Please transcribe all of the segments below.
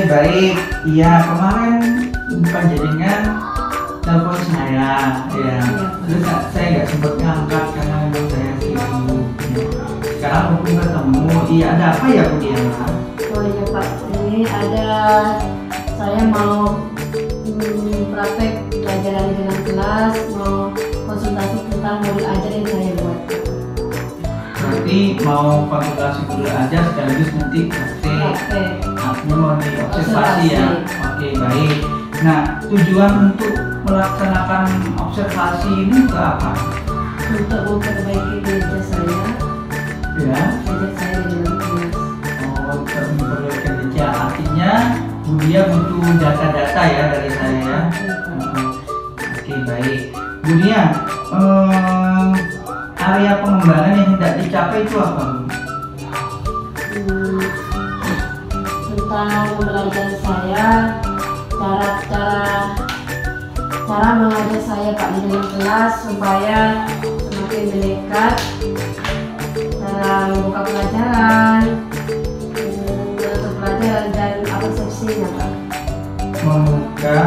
baik. Iya, kemarin panjenengan telepon saya, ya. Terus saya nggak sempat ngangkat karena memang saya sibuk. Ya. Sekarang mumpung ketemu, iya ada apa ya Bu Diana? Oh iya Pak, ini ada saya mau praktek pelajaran di dalam kelas, mau konsultasi tentang modul ajar yang saya buat. Berarti mau konsultasi dulu aja sekaligus nanti praktek. Artinya mau diobservasi ya. Oke, baik. Nah, tujuan untuk melaksanakan observasi ini untuk apa? Untuk memperbaiki kinerja saya, Ya. kinerja saya di dalam kelas. Oh, memperbaiki kerja. Artinya Budia butuh data-data ya dari saya ya. Oke, baik. Budia, area pengembangan yang hendak dicapai itu apa? Tentang pembelajaran saya, cara mengajar saya Pak di dalam kelas supaya semakin mendekat, cara membuka pelajaran, menutup pelajaran dan persepsinya Pak. Membuka,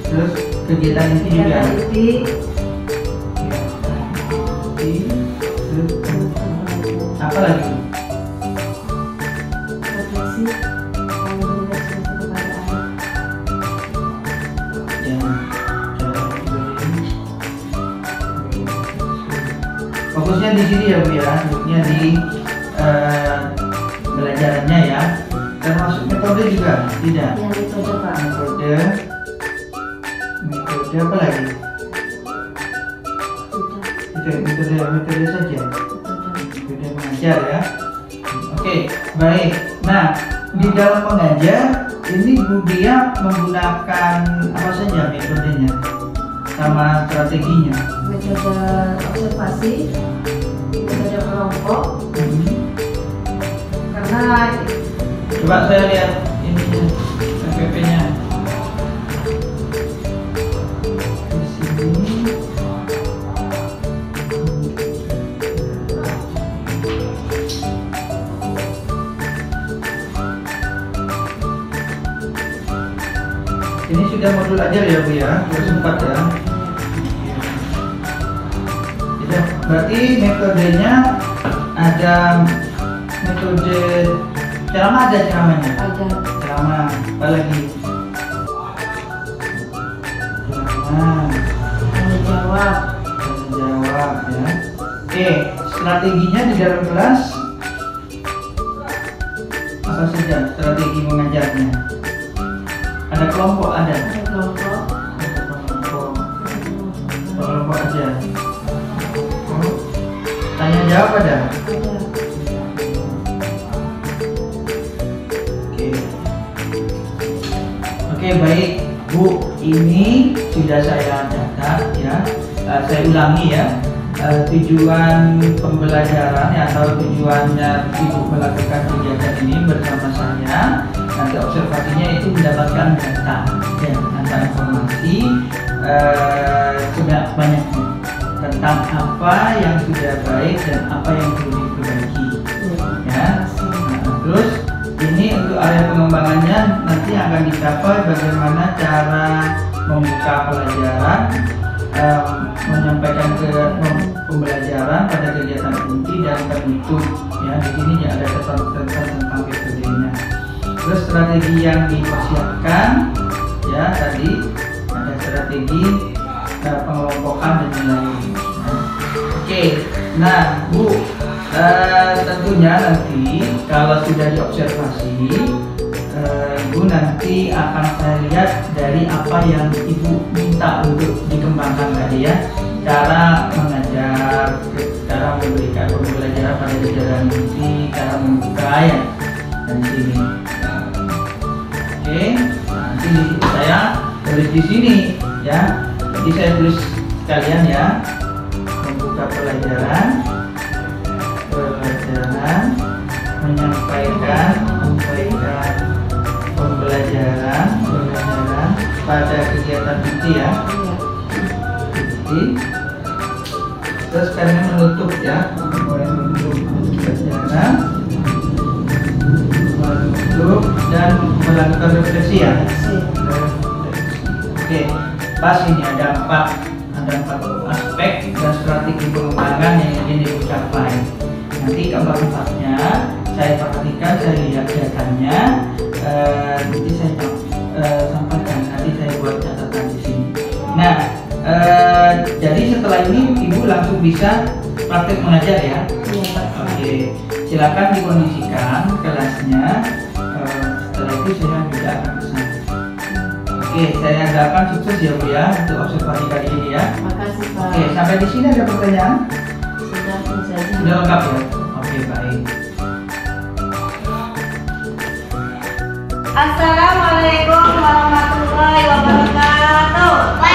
terus kegiatan inti juga. Apa lagi? Refleksi dan berefleksi kepada anak. Ya, fokusnya di sini ya Bu ya, fokusnya di belajarannya ya. Termasuk metode juga tidak? Ya, metode Pak. Metode apa lagi? Metode saja. Metode mengajar ya. Oke, baik. Nah, di dalam mengajar ini Budia menggunakan apa saja metodenya sama strateginya? Metode observasi, metode kelompok. Karena Coba saya lihat ininya, MPP-nya. Di sini. Ini sudah modul ajar ya Bu ya, sempat ya. Ya, berarti metodenya ada metode ceramah, ada ceramahnya. ada Ceramah, apa lagi? Ceramah, tanya jawab, jawab ya. Oke, strateginya di dalam kelas apa saja strategi mengajarnya? Ada kelompok, ada. kelompok, Kelompok aja. Tanya jawab ada. Oke, baik Bu, ini sudah saya catat ya. Saya ulangi ya. Tujuan pembelajaran ya, atau tujuannya Ibu melakukan kegiatan ini bersama saya. Nanti observasinya itu mendapatkan data, ya, data informasi sebanyak-banyaknya tentang apa yang sudah baik dan apa yang perlu diperbaiki. Ya. Nah, terus ini untuk area pengembangannya nanti akan dicapai bagaimana cara membuka pelajaran, menyampaikan ke pembelajaran pada kegiatan inti dan penutup. Ya, di sini ya ada catatan tentang metodenya. Terus strategi yang dipersiapkan, ya tadi ada strategi pengelompokan dan lain-lain. Oke, nah Bu, tentunya nanti kalau sudah diobservasi, Ibu nanti akan saya lihat dari apa yang Ibu minta untuk dikembangkan tadi ya, cara mengajar, cara memberikan pembelajaran pada jajaran inti, cara membuka ya dan sini. Oke, nanti saya tulis di sini ya. Jadi saya tulis sekalian ya, membuka pelajaran, menyampaikan pembelajaran pada kegiatan inti ya. Inti. Terus kami menutup ya, menutup pelajaran, menutup dan melakukan refleksi ya. Oke, pas ini ada empat aspek dan strategi pengembangan yang ingin dicapai. Nanti keempat-empatnya saya perhatikan, saya lihat datanya, nanti saya sampaikan, nanti saya buat catatan di sini. Nah, jadi setelah ini ibu langsung bisa praktek mengajar ya. Oke, silakan dikondisikan kelasnya. Setelah itu saya juga akan pesan. Oke, saya doakan sukses ya Bu ya untuk observasi kali ini ya. Makasih Pak. Oke, sampai di sini ada pertanyaan? Sudah lengkap ya. Oke, baik. Assalamualaikum warahmatullahi wabarakatuh.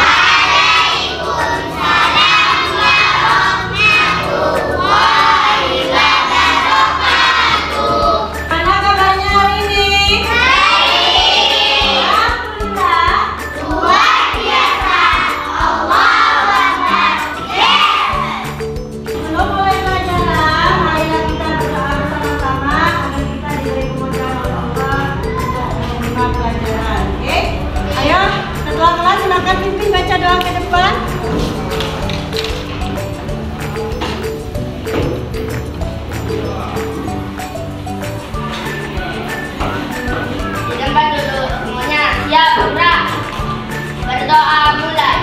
Mana kabarnya hari ini? Alhamdulillah. Luar biasa. Allahu Akbar. Sebelum mulai pelajaran, marilah kita berdoa bersama-sama agar kita diberi kemudahan oleh Allah untuk menerima pelajaran. Oke? Ayo, setelah kelas silakan pimpin baca doa ke depan. Di tempat duduk semuanya siap gerak. Berdoa mulai.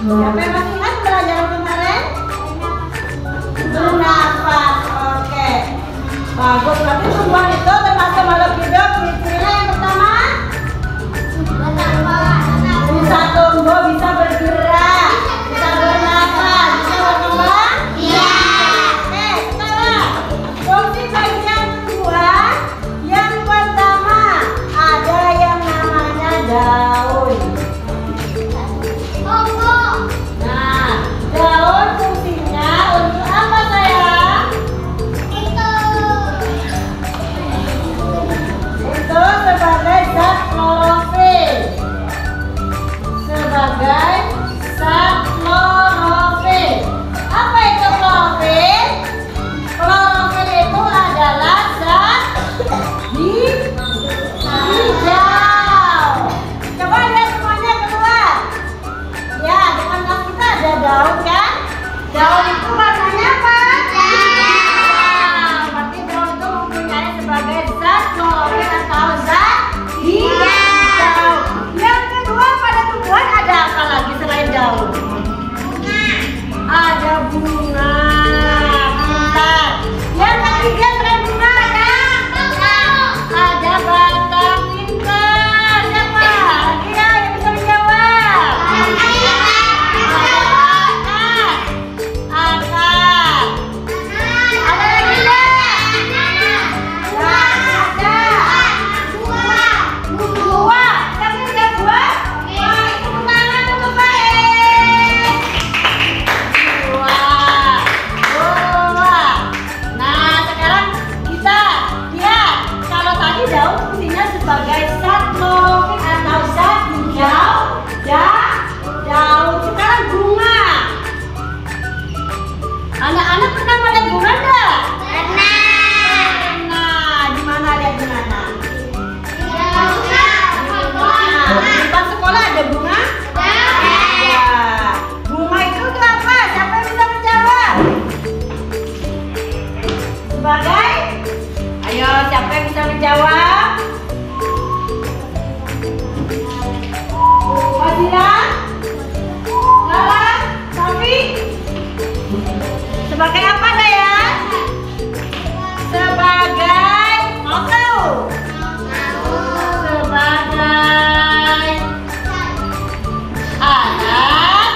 Siapa yang masih ingat pelajaran kemarin? Bernafas. Oke. Bagus. Berarti tumbuhan itu termasuk makhluk hidup. Ciri-cirinya yang pertama Fazila, Lala, Safi. Sebagai apa Dayan? Sebagai mau tahu? Sebagai anak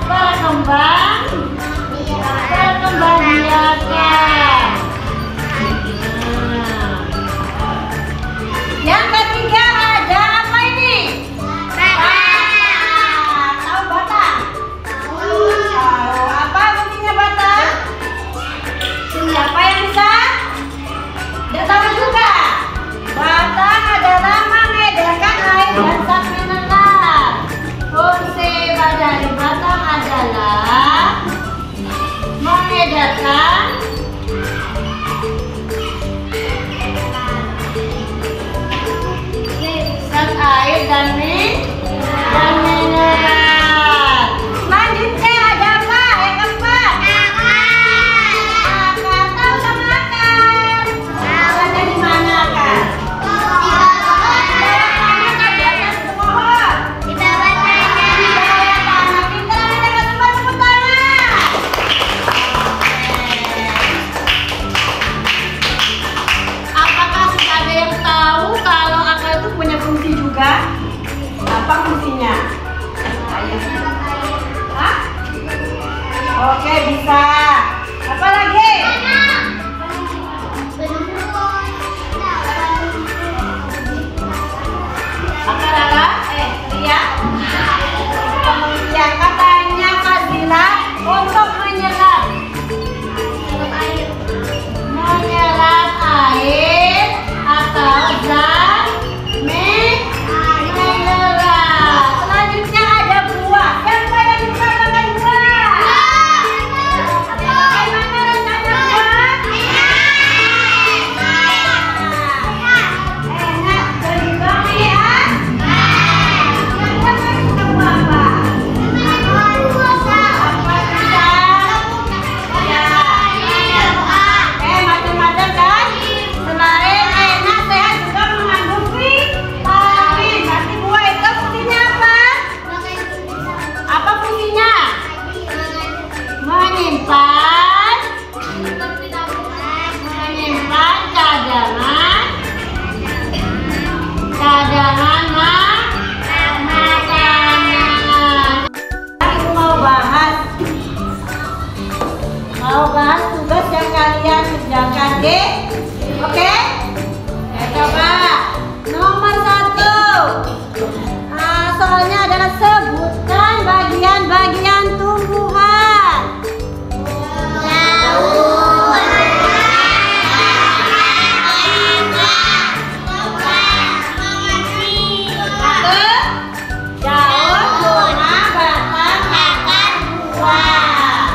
berkembang biakan. Yang ketiga ada apa ini? Bata. Tahu bata? Tahu. Apa fungsinya bata? Siapa yang bisa? Tidak tahu juga. Bata adalah mengedarkan air dan zat mineral. Fungsi dari bata adalah mengedarkan zat air dan mineral. Selanjutnya ada apa? Yang keempat. Akar. Tahu sama akar? Akarnya di mana akar? Di bawah tanah kan di atas pohon. Di bawah tanah. Di bawah tanah. Kita ada tepuk tangan. Apakah sudah ada yang tahu kalau akar itu punya fungsi juga? Apa fungsinya? Hah? Oke, bisa. Apa lagi? Akar apa? Ria? Pengertian katanya Fazila untuk menyerap air atau zat mineral. Selanjutnya ada buah. Siapa yang suka makan buah? Bagaimana rasanya buah? Enak, berjuang ya. Siapa yang suka buah apa? Apa pisang? Ya. Macam-macam kan? Selain enak, sehat juga mengandung vitamin. Berarti buah itu fungsinya apa? Apa fungsinya? Menyimpan cadangan makanan. Ibu mau bahas tugas yang kalian kerjakan, oke? Coba nomor 1. Soalnya adalah sebutkan bagian-bagian tumbuhan. Daun, bunga, batang, akar, buah.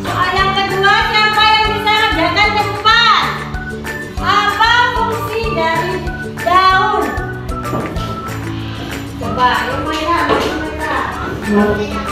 Soal yang kedua, siapa yang bisa kerjakan cepat? Apa fungsi dari daun? Coba, yang merah, Warna merah.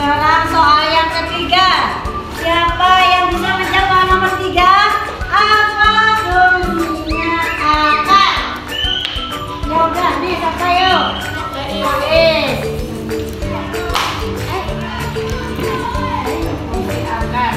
Sekarang soal yang ketiga. Siapa yang bisa menjawab nomor 3? Apa fungsinya akar? Ya udah nih, siapa yuk? Tulis. Fungsi akar.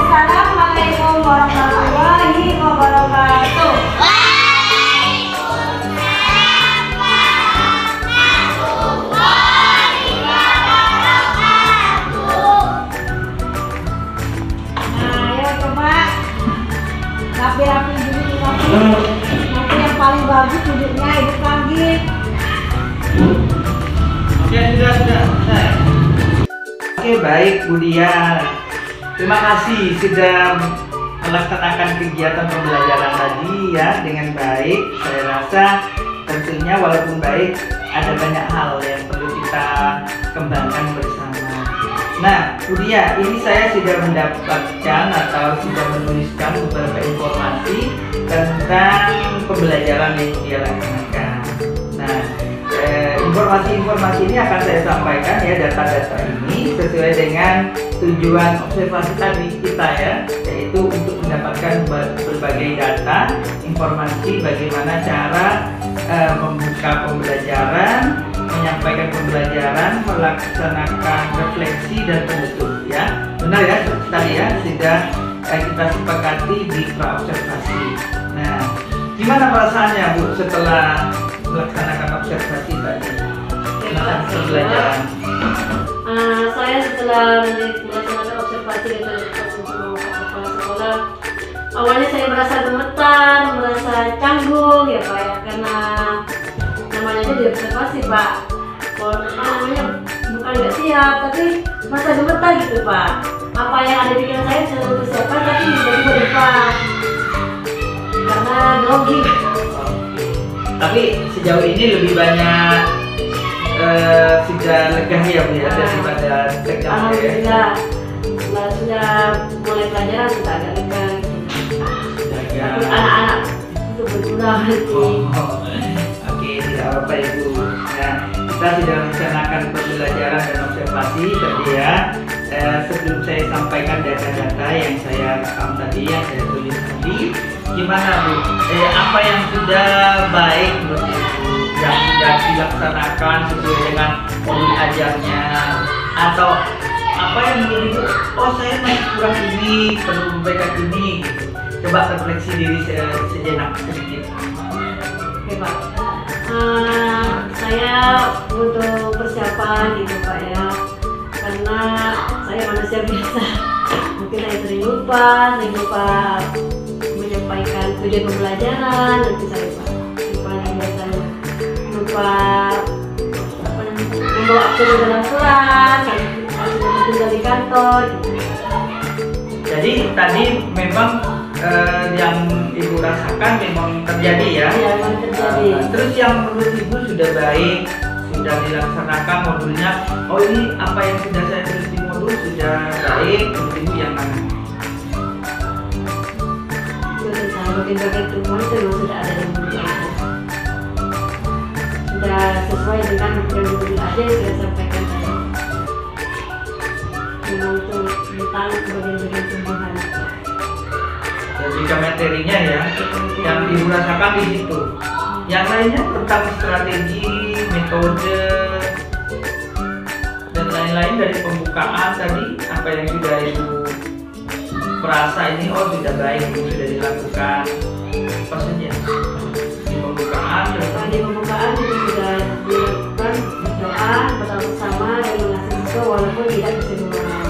Assalamualaikum warahmatullahi wabarakatuh. Ayo coba rapi-rapi dulu nanti yang paling bagus duduknya ibu panggil. Oke, sudah. Oke, baik Bu Dia. Terima kasih sudah melaksanakan kegiatan pembelajaran tadi ya dengan baik. Saya rasa tentunya walaupun baik ada banyak hal yang perlu kita kembangkan bersama. Nah, Bu Dia, ini saya sudah mendapatkan atau sudah menuliskan beberapa informasi tentang pembelajaran yang dia laksanakan. Nah, informasi-informasi ini akan saya sampaikan ya, data-data ini sesuai dengan tujuan observasi tadi kita ya, yaitu untuk mendapatkan berbagai data, informasi bagaimana cara membuka pembelajaran, menyampaikan pembelajaran, melaksanakan refleksi dan penutup ya. Benar ya tadi ya, sudah kita sepakati di pra-observasi. Nah, gimana perasaannya Bu setelah melaksanakan observasi tadi? Tentang pembelajaran. Saya setelah melaksanakan observasi dan kepala sekolah, awalnya saya merasa gemetar, merasa canggung ya Pak ya, karena namanya aja di observasi Pak. Kalau namanya bukan nggak siap, tapi merasa gemetar gitu Pak. Apa yang ada di pikiran saya sudah persiapan, tapi tiba-tiba lupa karena grogi. Tapi sejauh ini lebih banyak sudah lega ya Bu ya, daripada tegang ya. Alhamdulillah, sudah mulai pelajaran sudah agak lega. Tapi anak-anak itu berguna nanti. Oke, tidak apa-apa Ibu. Nah, kita sudah melaksanakan pembelajaran dan observasi tadi ya. Sebelum saya sampaikan data-data yang saya rekam tadi, yang saya tulis tadi, gimana Bu? Apa yang sudah baik menurut Ibu, yang sudah dilaksanakan sesuai dengan modul ajarnya, atau apa yang menurut Ibu, oh saya masih kurang ini, perlu membaikan ini gitu. Coba refleksi diri sejenak sedikit. Oke Pak, saya butuh persiapan gitu Pak ya, karena saya manusia biasa, mungkin saya sering lupa menyampaikan tujuan pembelajaran, nanti saya lupa yang biasanya lupa membawa absen dalam kelas, saya tinggal di kantor gitu. Jadi tadi memang yang Ibu rasakan memang terjadi ya? Iya, memang terjadi. Terus yang menurut Ibu sudah baik, sudah dilaksanakan modulnya, oh ini apa yang sudah saya tulis di modul sudah baik, menurut Ibu yang mana? Bagian-bagian temuan itu memang sudah ada di modul aja, sudah sesuai dengan modul aja yang saya sampaikan tadi. untuk tentang bagian-bagian tumbuhan. Dan jika materinya ya yang ibu rasakan di situ. Yang lainnya tentang strategi, metode, dan lain-lain dari pembukaan tadi, apa yang sudah ibu merasa ini sudah baik, sudah dilakukan, apa saja di pembukaan. Di pembukaan itu sudah dilakukan berdoa bersama dan mengasih siswa walaupun tidak keseluruhan.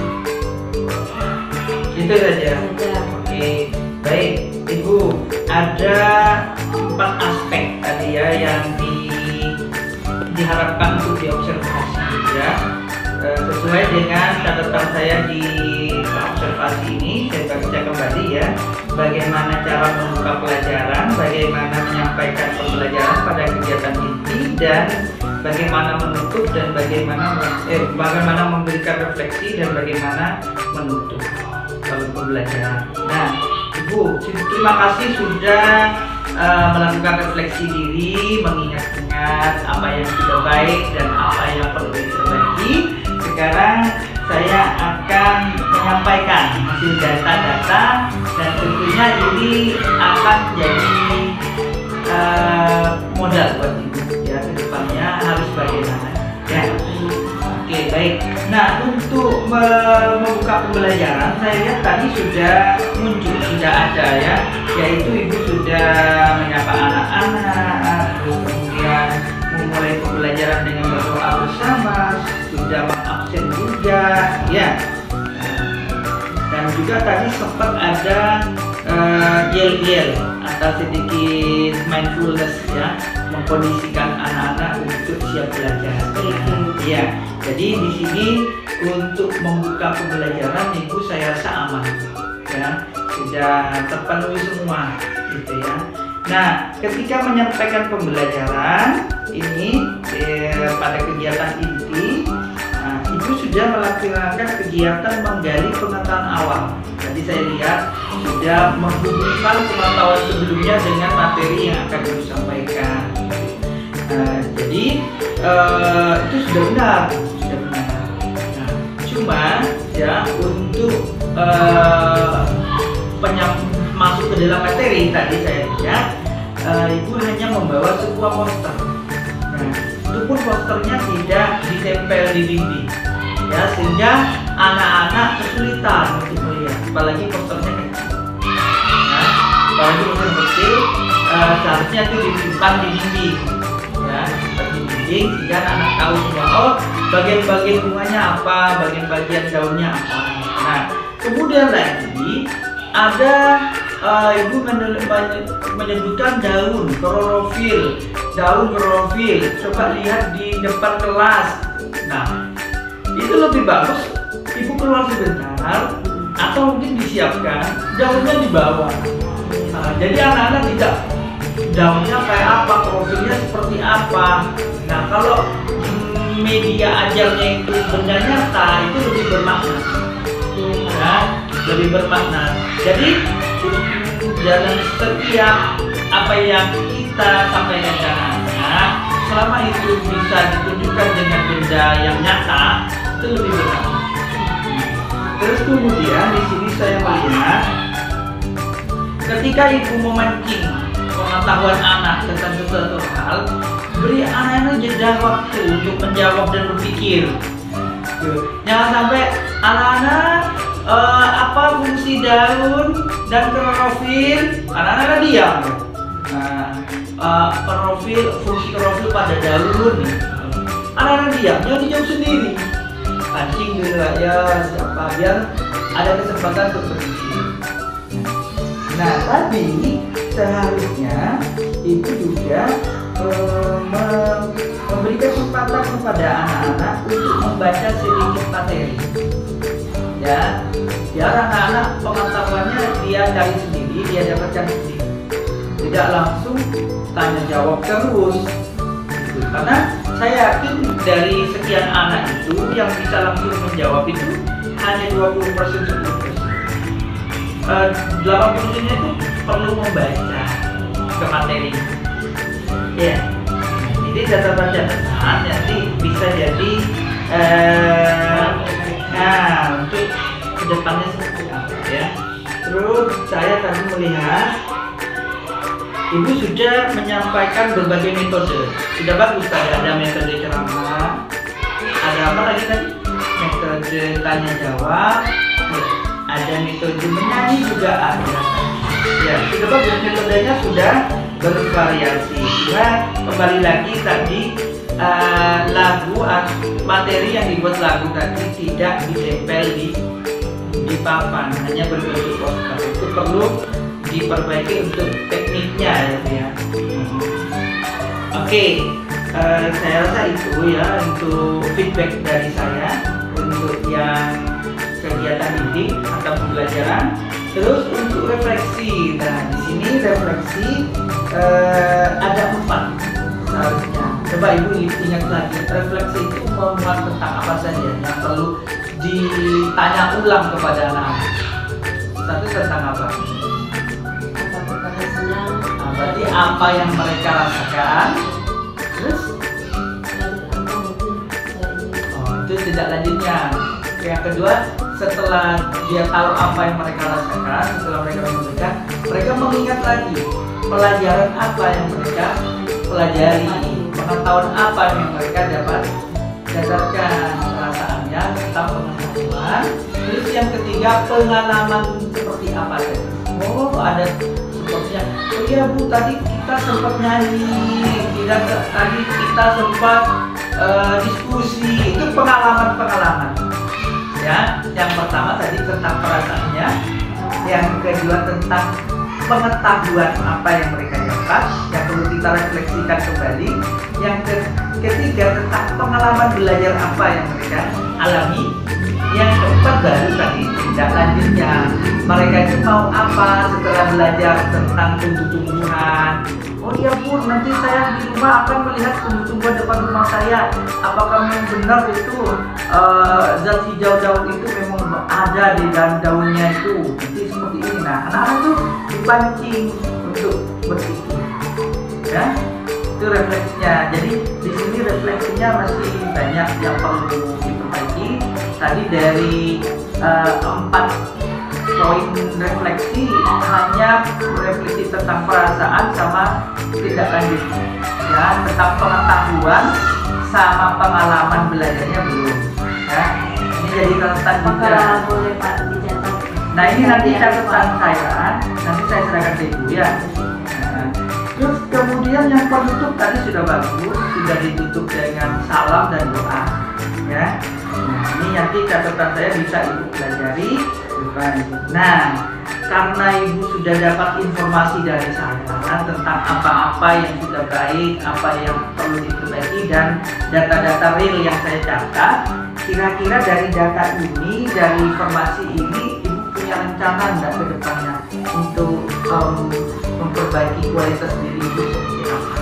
Itu saja. Oke, baik ibu, ada 4 aspek tadi ya yang diharapkan untuk diobservasi ya. Sesuai dengan catatan saya di observasi ini, saya baca kembali ya. Bagaimana cara membuka pelajaran, bagaimana menyampaikan pembelajaran pada kegiatan inti, dan bagaimana menutup, dan bagaimana memberikan refleksi, dan bagaimana menutup pembelajaran. Nah, Ibu, terima kasih sudah melakukan refleksi diri, mengingat-ingat apa yang sudah baik dan apa yang perlu diperbaiki. Sekarang saya akan menyampaikan hasil data-data, dan tentunya ini akan jadi modal buat ibu ya, kedepannya harus bagaimana ya. Oke, baik. Nah, untuk membuka pembelajaran, saya lihat tadi sudah muncul, sudah ada ya, yaitu ibu sudah menyapa anak-anak, terus kemudian memulai pembelajaran dengan berdoa bersama, sudah mengabsen juga ya. Dan juga tadi sempat ada yel-yel atau sedikit mindfulness ya, mengkondisikan anak-anak untuk siap belajar. Ya, jadi di sini untuk membuka pembelajaran ibu saya rasa aman ya, sudah terpenuhi semua gitu ya. Nah, ketika menyampaikan pembelajaran ini pada kegiatan inti, ibu sudah melakukan kegiatan menggali pengetahuan awal. Tadi saya lihat sudah menghubungkan pengetahuan sebelumnya dengan materi yang akan ibu sampaikan. Jadi itu sudah benar, Nah, cuma ya untuk masuk ke dalam materi tadi saya lihat ibu hanya membawa sebuah poster. Nah, itu pun posternya tidak ditempel di dinding ya, sehingga anak-anak kesulitan untuk melihat, apalagi posternya kecil. Nah, apalagi poster kecil seharusnya itu disimpan di dinding ya, di dinding sehingga anak tahu semua, oh bagian-bagian bunganya apa, bagian-bagian daunnya apa. Nah, kemudian lagi ada ibu menyebutkan daun klorofil. Coba lihat di depan kelas. Nah, itu lebih bagus ibu keluar sebentar atau mungkin disiapkan daunnya di bawah. Jadi anak-anak tidak daunnya kayak apa, klorofilnya seperti apa. Nah, kalau media ajarnya itu benda nyata, itu lebih bermakna. Ya, lebih bermakna. Jadi dalam setiap apa yang kita sampaikan ke anak, selama itu bisa ditunjukkan dengan benda yang nyata, itu lebih bermakna. Terus kemudian di sini saya melihat ketika ibu memancing pengetahuan anak tentang sesuatu hal, beri anak-anak jeda waktu untuk menjawab dan berpikir. Jangan sampai anak-anak apa fungsi daun dan klorofil, anak-anak diam. Fungsi klorofil pada daun, anak-anak diam, jangan dijawab sendiri. Pancing dulu ya, siapa biar ada kesempatan untuk berpikir. Nah, tadi seharusnya ibu juga memberi kesempatan kepada anak-anak untuk membaca sedikit materi. Ya, biar anak-anak pengetahuannya dia cari sendiri, dia dapatkan sendiri, tidak langsung tanya jawab terus gitu. Karena saya yakin dari sekian anak itu yang bisa langsung menjawab itu hanya 20%, 10%. 80% itu perlu membaca ke materi ya. Jadi catatan-catatan nanti bisa jadi untuk depannya seperti apa ya. Terus saya tadi melihat Ibu sudah menyampaikan berbagai metode. Sudah bagus tadi, ada metode ceramah, ada apa lagi tadi? Metode tanya jawab, ada metode menyanyi juga ada. Ya, sudah bagus, metodenya sudah bervariasi. Cuma kembali lagi tadi lagu, materi yang dibuat lagu tadi tidak ditempel di papan, hanya berbentuk poster. Itu perlu diperbaiki untuk tekniknya ya. Oke, saya rasa itu ya untuk feedback dari saya untuk yang kegiatan ini atau pembelajaran. Terus untuk refleksi, nah di sini refleksi ada 4 seharusnya. Coba Ibu ingat lagi, refleksi itu memuat tentang apa saja yang perlu ditanya ulang kepada anak. Satu tentang apa? Berarti apa yang mereka rasakan. Terus itu tidak lanjutnya. Yang kedua, setelah dia tahu apa yang mereka rasakan, setelah mereka memberikan, mereka mengingat lagi pelajaran apa yang mereka pelajari, pengetahuan apa yang mereka dapat dapatkan, perasaannya tentang pengetahuan. Terus yang ketiga, pengalaman seperti apa tadi? Oh, ada sepertinya. Oh iya Bu, tadi kita sempat nyanyi, tadi kita sempat diskusi. Itu pengalaman-pengalaman. Ya, yang pertama tadi tentang perasaannya, yang kedua tentang pengetahuan apa yang mereka dapat, yang perlu kita refleksikan kembali, yang ketiga tentang pengalaman belajar apa yang mereka alami, yang keempat baru tadi tindak lanjutnya, mereka itu mau apa setelah belajar tentang tumbuh-tumbuhan. Oh iya Bu, nanti saya di rumah akan melihat tumbuh-tumbuhan depan rumah saya. Apakah memang benar itu zat hijau daun itu memang ada di dalam daunnya itu? Nanti seperti ini. Nah, anak-anak tuh dipancing untuk berpikir. Ya, itu refleksinya. Jadi di sini refleksinya masih banyak yang perlu diperbaiki. Tadi dari 4 poin refleksi hanya refleksi tentang perasaan sama tindak lanjut, ya, tentang pengetahuan sama pengalaman belajarnya belum. Ya, ini jadi catatan juga. Boleh Pak dicatat. Nah ini nanti catatan saya, nanti saya serahkan ke Ibu ya. Nah, terus kemudian yang penutup tadi sudah bagus, sudah ditutup dengan salam dan doa, ya. Nah ini nanti catatan saya bisa Ibu pelajari. Nah, karena Ibu sudah dapat informasi dari saya tentang apa-apa yang sudah baik, apa yang perlu diperbaiki, dan data-data real yang saya catat, kira-kira dari data ini, dari informasi ini, Ibu punya rencana nggak ke depannya untuk memperbaiki kualitas diri Ibu seperti apa?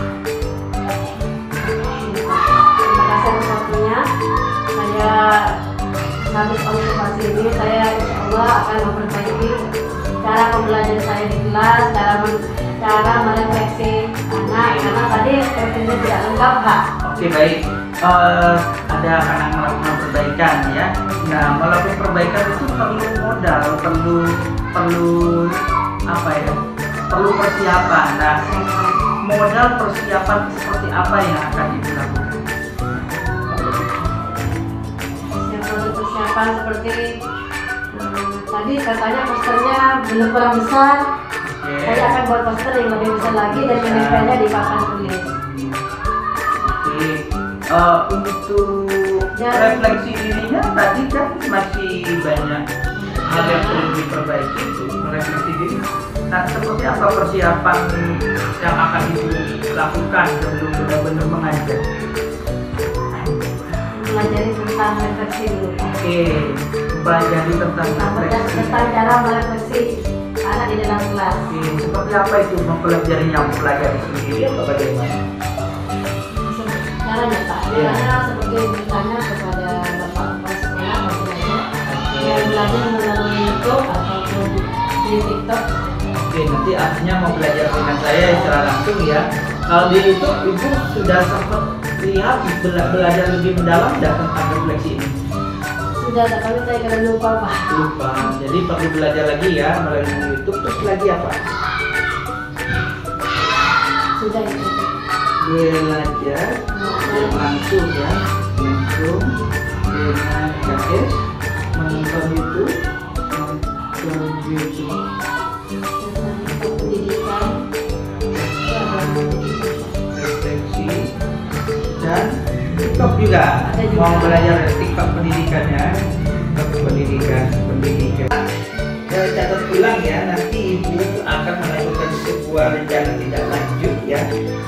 Terima kasih atas waktunya. Saya habis observasi ini, saya insya Allah akan memperbaiki cara pembelajaran saya di kelas, cara merefleksi anak, karena tadi sepertinya tidak lengkap Pak. Oke, baik. Ada anak melakukan perbaikan ya. Nah, melakukan perbaikan itu perlu modal, perlu apa ya? Perlu persiapan. Nah, modal persiapan seperti apa yang akan Ibu lakukan? Persiapan seperti tadi katanya posternya belum kurang besar. Saya akan buat poster yang lebih besar lagi dan menempelnya di papan tulis. Untuk refleksi dirinya tadi kan masih banyak hal yang perlu diperbaiki untuk merefleksi diri. Nah, seperti apa persiapan yang akan Ibu lakukan sebelum benar-benar mengajar? Pelajari tentang refleksi dulu. Oke, pelajari tentang refleksi. Tentang cara merefleksi anak di dalam kelas. Oke, seperti apa itu mempelajarinya? Mempelajari sendiri atau bagaimana? Caranya Pak, caranya seperti bertanya kepada bapak sekolah bagaimana yang belajar melalui YouTube ataupun di TikTok. Oke, nanti artinya mau belajar dengan saya secara langsung ya. Kalau di YouTube Ibu sudah sempat lihat belajar lebih mendalam dan tentang refleksi ini? Sudah tak pamit saya karena lupa Pak. Lupa. Jadi perlu belajar lagi ya melalui YouTube. Terus lagi apa? Sudah itu. Belajar langsung ya, langsung dengan KS, menonton YouTube, Pendidikan. refleksi, dan TikTok juga. Mau belajar TikTok pendidikannya, pendidikan. Catat ulang ya, nanti ibu akan melakukan sebuah rencana tindak lanjut ya,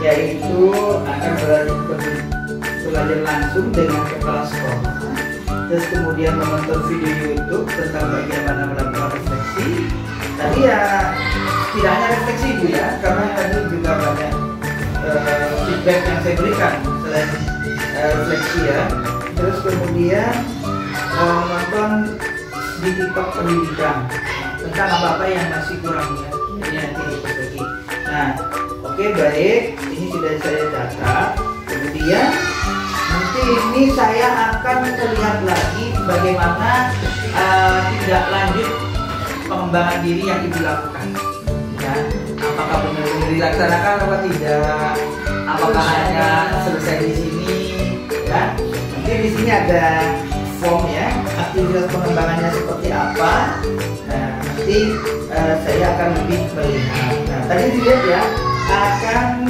yaitu akan belajar langsung dengan kepala sekolah. Terus kemudian menonton video YouTube tentang bagaimana melakukan refleksi. Tadi ya tidak hanya refleksi ibu ya, karena tadi juga banyak feedback yang saya berikan selain refleksi ya. Terus kemudian menonton di TikTok pendidikan tentang apa-apa yang masih kurang ya, jadi nanti diperbaiki. Nah, oke, baik, ini sudah saya catat. Kemudian nanti ini saya akan melihat lagi bagaimana tindak lanjut pengembangan diri yang ibu lakukan ya, apakah benar-benar dilaksanakan atau tidak, apakah hanya selesai di sini ya. Nanti di sini ada form ya, aktivitas pengembangannya seperti apa. Nah, nanti saya akan lebih melihat. Nah, tadi dilihat ya, akan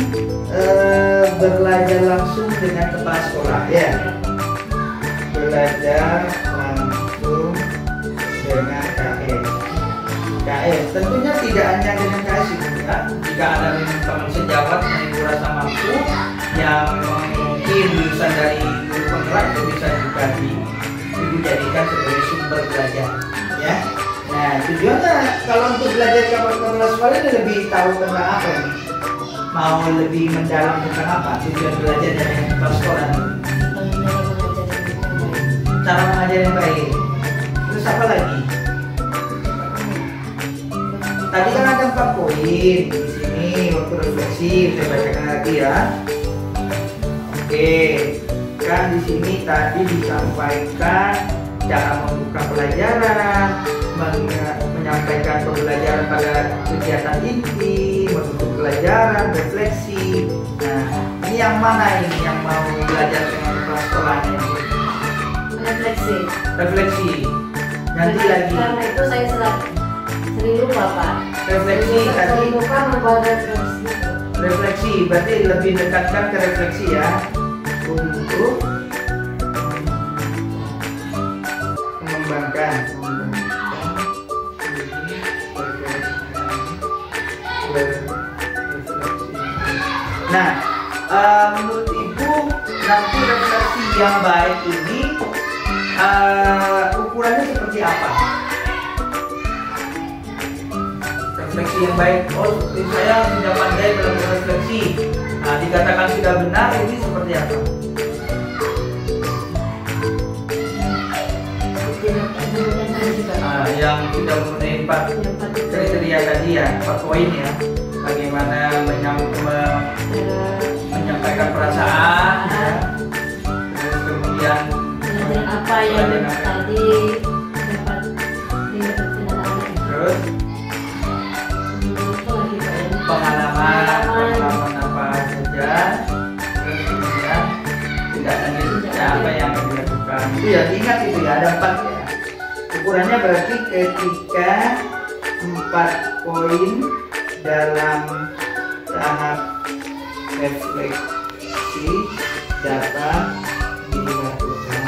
belajar langsung dengan kepala sekolah ya, belajar langsung dengan KS. Tentunya tidak hanya dengan KS ya. Jika ada memang teman sejawat yang ibu rasa mampu, yang memang mungkin lulusan dari guru penggerak, itu bisa juga ibu jadikan sebagai sumber belajar ya. Nah, tujuannya kalau untuk belajar kepala sekolah ini lebih tahu tentang apa ini? Mau lebih mendalam tentang apa? Tujuan belajar dari kepala sekolah, cara mengajar yang baik. Terus apa lagi? Tadi kan ada 4 poin di sini waktu refleksi, saya bacakan lagi ya. Oke, kan di sini tadi disampaikan cara membuka pelajaran, menyampaikan pembelajaran pada kegiatan inti, menutup pelajaran, refleksi. Nah, ini yang mana ini yang mau belajar dengan kepala sekolahnya? Refleksi. Nanti lagi. Karena itu saya sering lupa Pak. Refleksi tadi. Lupa membuat refleksi. Refleksi berarti lebih dekatkan ke refleksi ya, untuk mengembangkan Nah, menurut ibu nanti refleksi yang baik ini ukurannya seperti apa? Refleksi yang baik, oh saya sudah pandai dalam refleksi. Nah, dikatakan sudah benar, ini seperti apa? Yang sudah memenuhi 4 kriteria tadi ya, 4 poin ya. Bagaimana menyampaikan perasaan ya. Terus kemudian Pelajaran apa yang tadi dapat didapat. Terus pengalaman apa saja. Terus kemudian tidak lanjutnya apa yang dilakukan. Itu ya, ingat itu ya, ada 4 ya. Ukurannya berarti ketika 4 poin dalam tahap refleksi dapat dilakukan.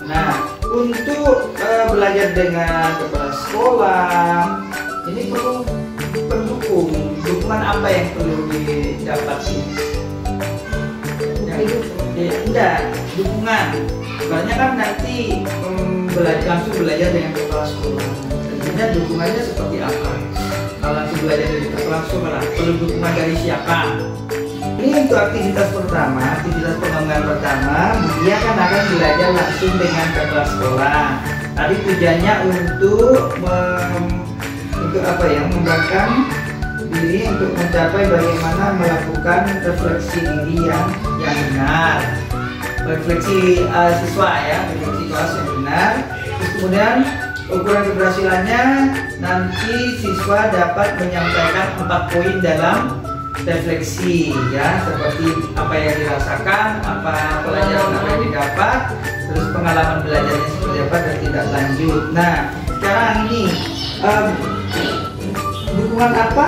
Nah, untuk belajar dengan kepala sekolah ini perlu pendukung. Dukungan apa yang perlu didapati? Enggak, dukungan. Soalnya kan nanti langsung belajar dengan kepala sekolah. Tentunya dukungannya seperti apa? Kalau langsung belajar dari kepala sekolah, perlu dukungan dari siapa? Ini untuk aktivitas pertama, aktivitas pengembangan pertama, dia kan akan belajar langsung dengan kepala sekolah. Tadi tujuannya untuk apa ya? Mengembangkan diri untuk mencapai bagaimana melakukan refleksi diri yang benar. Refleksi siswa ya, refleksi kelas yang benar. benar. Terus kemudian ukuran keberhasilannya nanti siswa dapat menyampaikan 4 poin dalam refleksi ya, seperti apa yang dirasakan, apa pelajaran apa yang didapat, terus pengalaman belajarnya seperti apa dan tidak lanjut. Nah, sekarang ini dukungan apa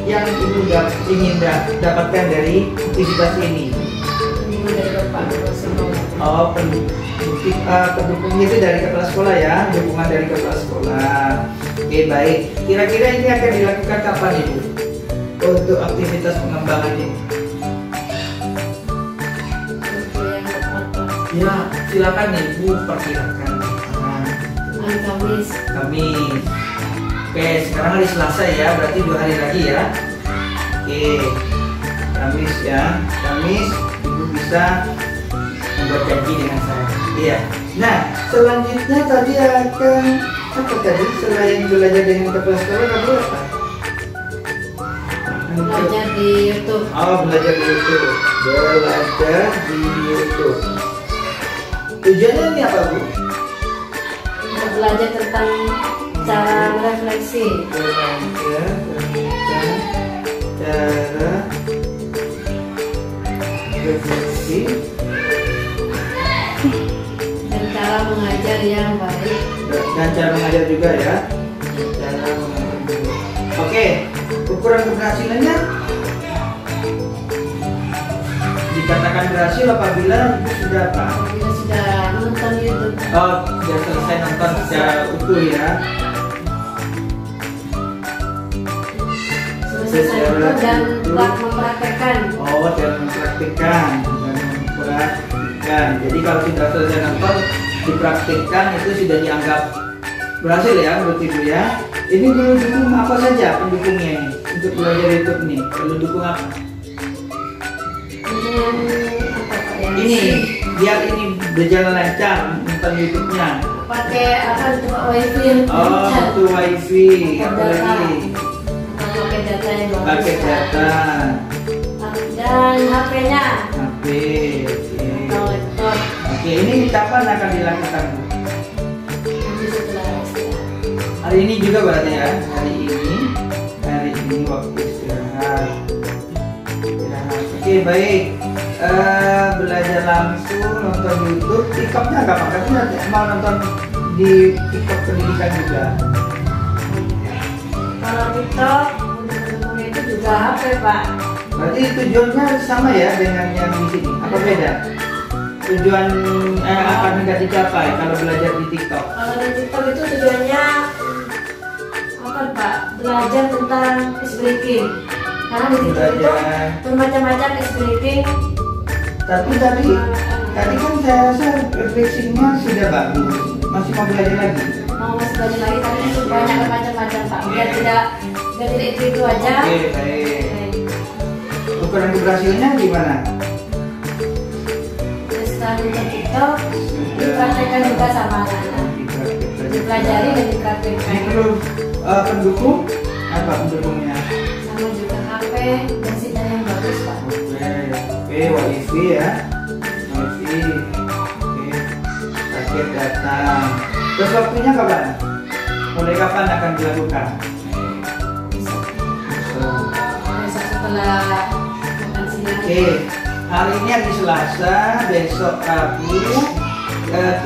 yang ibu ingin dapatkan dari aktivitas ini? Oh, pendukungnya itu dari kepala sekolah ya, dukungan dari kepala sekolah. Oke, baik. Kira-kira ini akan dilakukan kapan ibu? Untuk aktivitas pengembangan ini? Ya, silakan ibu perkirakan. Hari Kamis. Kamis. Oke, sekarang hari Selasa ya, berarti 2 hari lagi ya. Oke, Kamis ya. Kamis ibu bisa membuat janji dengan saya. Iya. Nah, selanjutnya tadi akan apa tadi? Selain belajar dengan kepala sekolah, tadi apa? Belajar di YouTube. Oh, belajar di YouTube. Belajar di YouTube. Tujuannya ini apa, Bu? Untuk belajar tentang cara merefleksi. Belajar tentang cara refleksi Dan cara mengajar yang baik. dan cara mengajar juga ya. Cara mengajar juga. Oke, ukuran keberhasilannya dikatakan berhasil apabila ibu sudah apa? Kita sudah menonton YouTube. Oh, sudah selesai nonton secara utuh ya. Selesai nonton dan mempraktekkan. Oh, dan mempraktikkan. Jadi kalau sudah selesai nonton, dipraktikkan itu sudah dianggap berhasil ya menurut ibu ya. Ini perlu dukung apa saja pendukungnya ini untuk belajar YouTube nih? Perlu dukung apa? Dengan apa Pak yang Ini biar ini berjalan lancar nonton YouTube-nya. pakai apa untuk wifi yang Oh, lancar. itu wifi, apa Data. lagi? Pakai data yang bagus. Pakai Pak. data, Dan HP-nya HP. atau laptop. Oke, ini kapan akan dilakukan? Nanti setelah istirahat. Hari ini juga berarti ya? Hari ini waktu istirahat. Oke, baik. Belajar langsung, nonton YouTube. TikToknya nggak apa-apa, tapi mau nonton di TikTok pendidikan juga. Kalau TikTok untuk pendukungnya itu juga HP Pak. Berarti tujuannya sama ya dengan yang di sini? Apa beda? Tujuan akan nggak dicapai kalau belajar di TikTok? Kalau di TikTok itu tujuannya apa Pak? Belajar tentang ice breaking. Karena di TikTok itu Belajar. bermacam-macam ice breaking. Tapi tadi kan saya rasa refleksinya sudah bagus. Masih mau belajar lagi? Mau masih belajar lagi tapi itu banyak macam-macam Pak. Biar tidak itu aja. Oke, baik. Ukuran keberhasilannya gimana? Terus setelah nonton TikTok dipraktekkan juga sama anak-anak. Dipelajari dan Ini dipraktekkan. perlu pendukung? Apa pendukungnya? Sama juga HP dan sinyal yang bagus Pak. Oke, wifi ya. Wifi. Oke. Paket data. Terus waktunya kapan? Mulai kapan akan dilakukan? Besok setelah makan siang. Oke, hari ini hari Selasa, besok Rabu.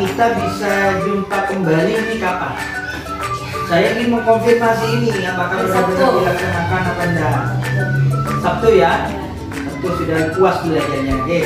Kita bisa jumpa kembali ini kapan? Saya ingin mengkonfirmasi ini apakah benar-benar Sabtu. dilaksanakan apa enggak. Sabtu ya? Sabtu sudah puas belajarnya. Oke.